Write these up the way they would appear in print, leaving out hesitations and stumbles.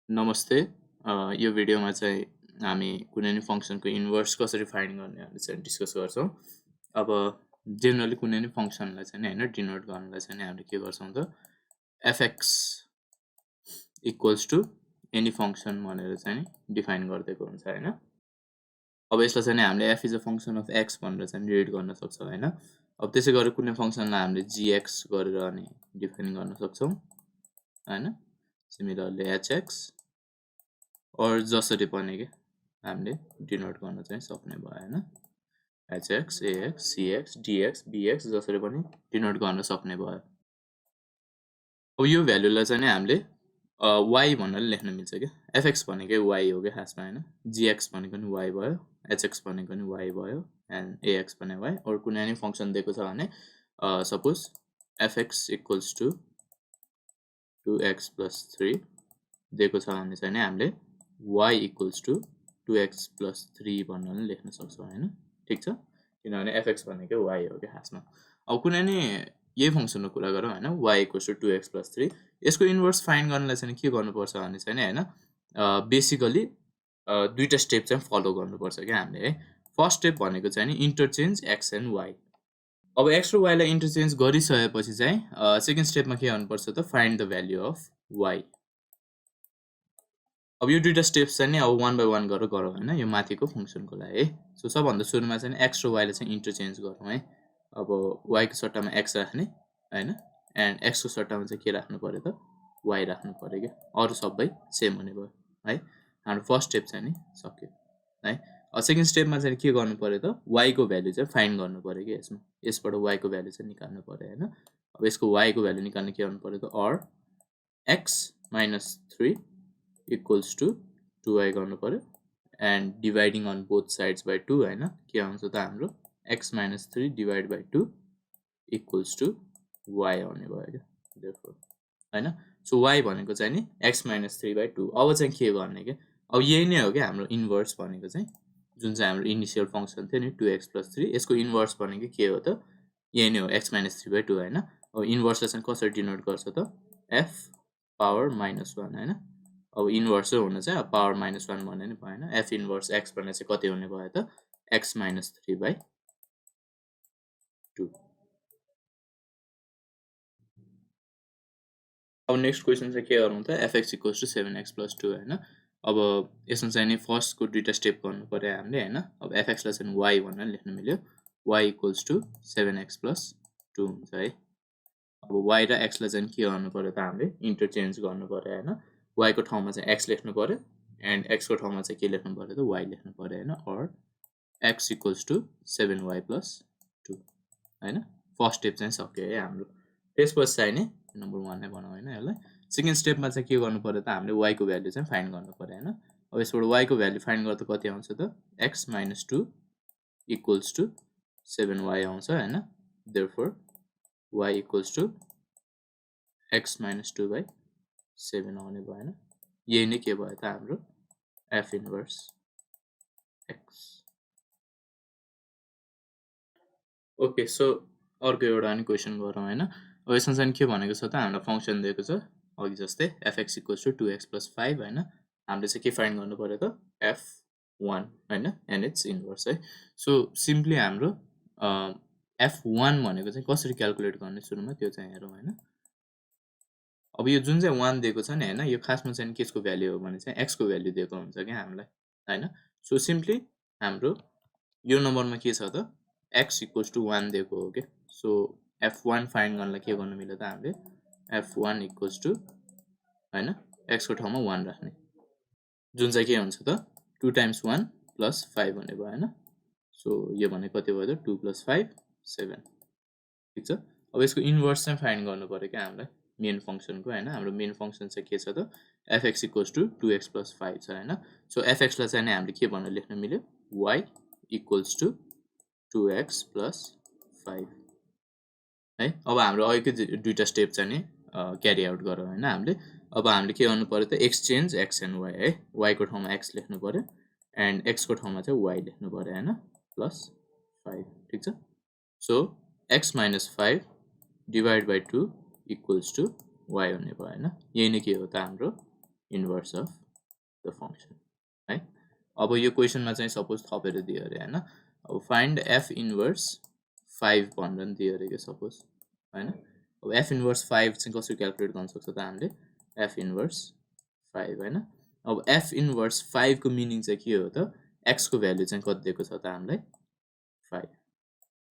नमस्ते। यो भिडियोमा चाहिँ हामी कुनै पनि फङ्सनको इन्भर्स कसरी फाइन्ड गर्ने भनेर चाहिँ डिस्कस गर्छौँ। अब जेनरली कुनै पनि फङ्सनलाई चाहिँ हैन डिनोट गर्नलाई चाहिँ हामीले के गर्छौँ त FX equals to any function भनेर चाहिँ डिफाइन गरिदिएको हुन्छ हैन। अब यसलाई चाहिँ हामीले F is a function of x भनेर चाहिँ रिड गर्न सक्छौँ हैन। अब त्यसै गरेर कुनै फङ्सनलाई हामीले जीएक्स गरेर अनि डिफाइन गर्न सक्छौँ हैन। सिमिलरली एचएक्स और जसरी पनि के हामीले डिनोट गर्न चाहिँ सक्ने भयो हैन। Hx ax CX dx BX जसरी पनि डिनोट गर्न सक्ने भयो। अब यो भ्यालुलाई चाहिँ हामीले y भनेर लेख्न मिल्छ के। एफएक्स भनेकै y हो के खासमा हैन। जीएक्स भनेको नि y भयो, एचएक्स भनेको नि y भयो एन्ड एएक्स भने y। और कुनै पनि फंक्सन दिएको छ भने suppose FX equals to 2x + 3 दिएको छ भने चाहिँ हामीले y इक्वल्स टु 2x + 3 भनेर नि लेख्न सक्छौँ हैन। ठीक छ, किनभने एफएक्स भनेकै y हो के खासमा। अब कुनै नि यही फंक्सनको कुरा गरौँ हैन, y इक्वल्स टु 2x + 3 यसको इन्भर्स फाइन्ड गर्नलाई चाहिँ के गर्नुपर्छ भने चाहिँ हैन बेसिकली दुईटा स्टेप चाहिँ फलो गर्नुपर्छ के हामीले है। फर्स्ट स्टेप भनेको चाहिँ नि इन्टरचेन्ज x एन्ड y। अब x र y लाई इन्टरचेन्ज गरिसकेपछि चाहिँ सेकेन्ड स्टेपमा के गर्नुपर्छ त find the value of y। अब यो दुईटा स्टेप्स चाहिँ नि अब वान बाइ वान गरेर गरौँ हैन, यो माथिको फंक्सनको लागि है। सो सबभन्दा सुरुमा चाहिँ x र y लाई चाहिँ इन्टरचेन्ज गरौँ है। अब y को सट्टामा x राख्ने हैन एन्ड x को सट्टामा चाहिँ के राख्नु पर्यो त y राख्नु पर्यो के। अरु सबै सेम हुने भयो है। हाम्रो फर्स्ट स्टेप चाहिँ नि सक्यो है। अब सेकेन्ड स्टेपमा चाहिँ के गर्नु पर्यो त y को भ्यालु चाहिँ फाइन्ड गर्नु पर्यो के। यसमा यसबाट y को भ्यालु चाहिँ निकाल्नु पर्यो हैन। अब यसको y को भ्यालु निकाल्न के गर्नु पर्यो त or x - 3 equals to 2y गर्नु पर्यो and dividing on both sides by 2 हैन। के आउँछ त हाम्रो x - 3 divide by 2 equals to y आउने भयो के देयरफोर हैन। सो y भनेको चाहिँ नि x - 3 बाइ 2। अब चाहिँ के गर्ने के, अब यही नै हो के हाम्रो इन्भर्स भनेको चाहिँ, जुन चाहिँ हाम्रो इनिशियल फंक्सन थियो नि 2x + 3 यसको इन्भर्स भनेको के हो त यही नै हो x - 3 बाइ 2 हैन। अब इन्भर्सलाई चाहिँ कसरी डिनोट गर्छ त f पावर -1 हैन। अब इन्भर्स हुन चाहिँ अब पावर -1 भन्ने नि भएन। f इन्भर्स x भन्ने चाहिँ कति हुने भयो त x - 3 बाइ 2। अब नेक्स्ट क्वेसन चाहिँ के गरौँ त fx इक्वल्स टु 7x + 2 हैन। अब यसमा चाहिँ नि फर्स्टको दुईटा स्टेप गर्नु पर्यो हामीले हैन। अब fx लाई चाहिँ y भनेर लेख्न मिल्यो। y इक्वल्स टु 7x + 2 हुन्छ है। अब y र x लाई चाहिँ के गर्नु पर्यो त हामीले इन्टरचेन्ज गर्नु पर्यो हैन। y को ठाउँमा चाहिँ x लेख्नु पर्यो एन्ड x को ठाउँमा चाहिँ के लेख्नु पर्यो त y लेख्नु पर्यो हैन। और x इक्वल्स टु 7y + 2 हैन। फर्स्ट स्टेप चाहिँ सक्यो है हाम्रो। त्यसपछि चाहिँ नि नम्बर 1 नै बनाऊ हैन यसलाई। सेकेन्ड स्टेपमा चाहिँ के गर्नु पर्यो त हामीले y को भ्यालु चाहिँ फाइन्ड गर्नु पर्यो हैन। अब यसबाट y को भ्यालु फाइन्ड गर्दा कति आउँछ त x - 2 इक्वल्स टु 7y आउँछ हैन। Therefore y equals to x - 2 by 7 आउने भयो हैन। यही नै के भयो त हाम्रो f inverse x। Okay, so अर्को एउटा नि क्वेसन गरौँ हैन। अब यसमा चाहिँ के भनेको छ त हामीलाई फंक्सन दिएको छ अघि जस्तै fx इक्वल्स टु 2x + 5 हैन। हामीले चाहिँ के फाइन्ड गर्नु पर्यो त f1 हैन एन्ड इट्स इन्भर्स है। सो सिम्पली हाम्रो f1 भनेको चाहिँ कसरी क्याल्कुलेट गर्ने सुरुमा त्यो चाहिँ हेरौँ हैन। अब यो जुन चाहिँ 1 दिएको छ नि हैन, यो खासमा चाहिँ केसको भ्यालु हो भने चाहिँ x को भ्यालु दिएको हुन्छ के हामीलाई हैन। सो सिम्पली हाम्रो यो नम्बरमा के छ त x इक्वल्स टु 1 दिएको हो के। सो f1 फाइन्ड गर्नलाई के गर्नु मिल्यो त हामीले f1 इक्वल्स टु हैन x को ठाउँमा 1 राख्ने, जुन चाहिँ के हुन्छ त 2 × 1 + 5 हुने भयो हैन। सो यो भने कति भयो त 2 + 5 7। ठीक छ। अब यसको इन्भर्स चाहिँ फाइन्ड गर्नु पर्यो के हामीलाई मेन फंक्सनको हैन। हाम्रो मेन फंक्सन चाहिँ के छ त fx इक्वल्स टु 2x + 5 छ हैन। सो fx लाई चाहिँ हामीले के भनेर लेख्न मिल्यो y इक्वल्स टु 2x + 5 है। अब हाम्रो अघिकै दुईटा स्टेप चाहिँ नि क्यारी आउट गरौँ हैन हामीले। अब हामीले के गर्नु पर्यो त एक्सचेन्ज x एन्ड y है। y को ठाउँमा x लेख्नु पर्यो एन्ड x को ठाउँमा चाहिँ y लेख्नु पर्यो हैन +5। ठीक छ। So x - 5 divide by 2 equals to y हुने भयो हैन। यही नै के हो त हाम्रो इन्भर्स अफ द फङ्सन है। अब यो क्वेसनमा चाहिँ सपोज थपेर दियो अरे होइन, अब फाइन्ड एफ इन्भर्स 5 भनेर नि दियो अरे क्या सपोज होइन। अब एफ इन्भर्स 5 चाहिँ कसरी क्यालकुलेट गर्न सक्छ त हामीले, एफ इन्भर्स 5 होइन। अब एफ इन्भर्स 5 को मिनिङ चाहिँ के हो त, एक्स को भ्यालु चाहिँ कति दिएको छ त हामीलाई 5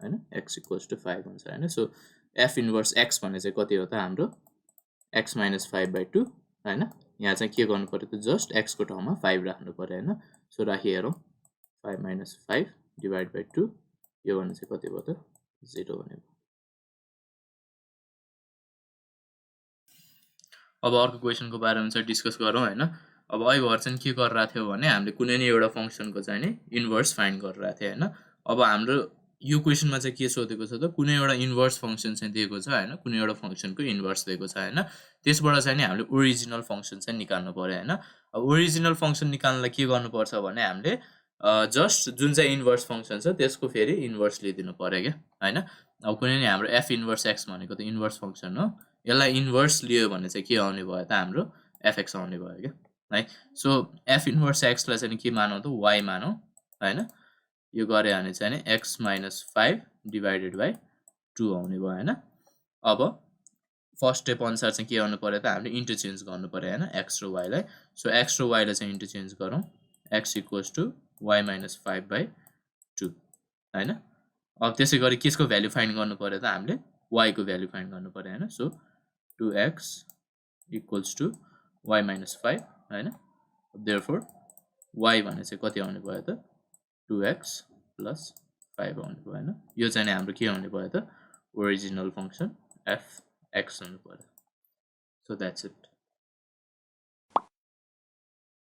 होइन, एक्स इक्वल्स टु 5 हुन्छ होइन। सो एफ इन्भर्स एक्स भन्ने चाहिँ कति हो त हाम्रो एक्स माइनस 5/2 होइन। यहाँ चाहिँ के गर्नु पर्यो त, जस्ट एक्स को ठाउँमा 5 राख्नु पर्यो होइन। सो राखी हेरौँ 5 माइनस 5 डिभाइड बाई 2, यो भने चाहिँ कति भयो त 0 भने भयो। अब अर्को क्वेसनको बारेमा चाहिँ डिस्कस गरौँ होइन। अब अघिभर चाहिँ के गरिरहेको थियो भने हामीले कुनै नि एउटा फङ्सनको चाहिँ नि इन्भर्स फाइन्ड गरिरहेको थियो होइन। अब हाम्रो यो क्वेसनमा चाहिँ के सोधेको छ त, कुनै एउटा इन्भर्स फङ्सन चाहिँ दिएको छ होइन, कुनै एउटा फङ्सनको इन्भर्स दिएको छ होइन। त्यसबाट चाहिँ नि हामीले ओरिजिनल फङ्सन चाहिँ निकाल्नु पर्यो होइन। अब ओरिजिनल फङ्सन निकाल्नलाई के गर्नुपर्छ भने हामीले जस्ट जुन चाहिँ इन्भर्स फङ्सन छ त्यसको फेरि इन्भर्स लिइदिनु पर्यो क्या होइन। अब कुनै नि हाम्रो एफ इन्भर्स एक्स भनेको त इन्भर्स फङ्सन हो, यसलाई इन्भर्स लियो भने चाहिँ के आउने भयो त हाम्रो एफएक्स आउने भयो क्या है। सो एफ इन्भर्स एक्सलाई चाहिँ के मानौँ त, वाइ मानौँ होइन। यो गऱ्यो भने चाहिँ नि एक्स माइनस 5 डिभाइडेड बाई 2 आउने भयो होइन। अब फर्स्ट स्टेप अनुसार चाहिँ के गर्नु पर्यो त, हामीले इन्टरचेन्ज गर्नु पर्यो होइन एक्स र वाइलाई। सो एक्स र वाइलाई चाहिँ इन्टरचेन्ज गरौँ, x equals to y minus 5/2 होइन। अब त्यसै गरी केसको भ्याल्यु फाइन्ड गर्नु पर्यो त, हामीले वाइको भ्याल्यु फाइन्ड गर्नु पर्यो होइन। So 2x equals to y minus 5 होइन। देयरफोर वाइ भने चाहिँ कति आउने भयो त 2x प्लस 5 आउने भयो होइन। यो चाहिँ हाम्रो के आउने भयो त, ओरिजिनल फङ्सन एफ एक्स हुनु पर्यो। So that's it.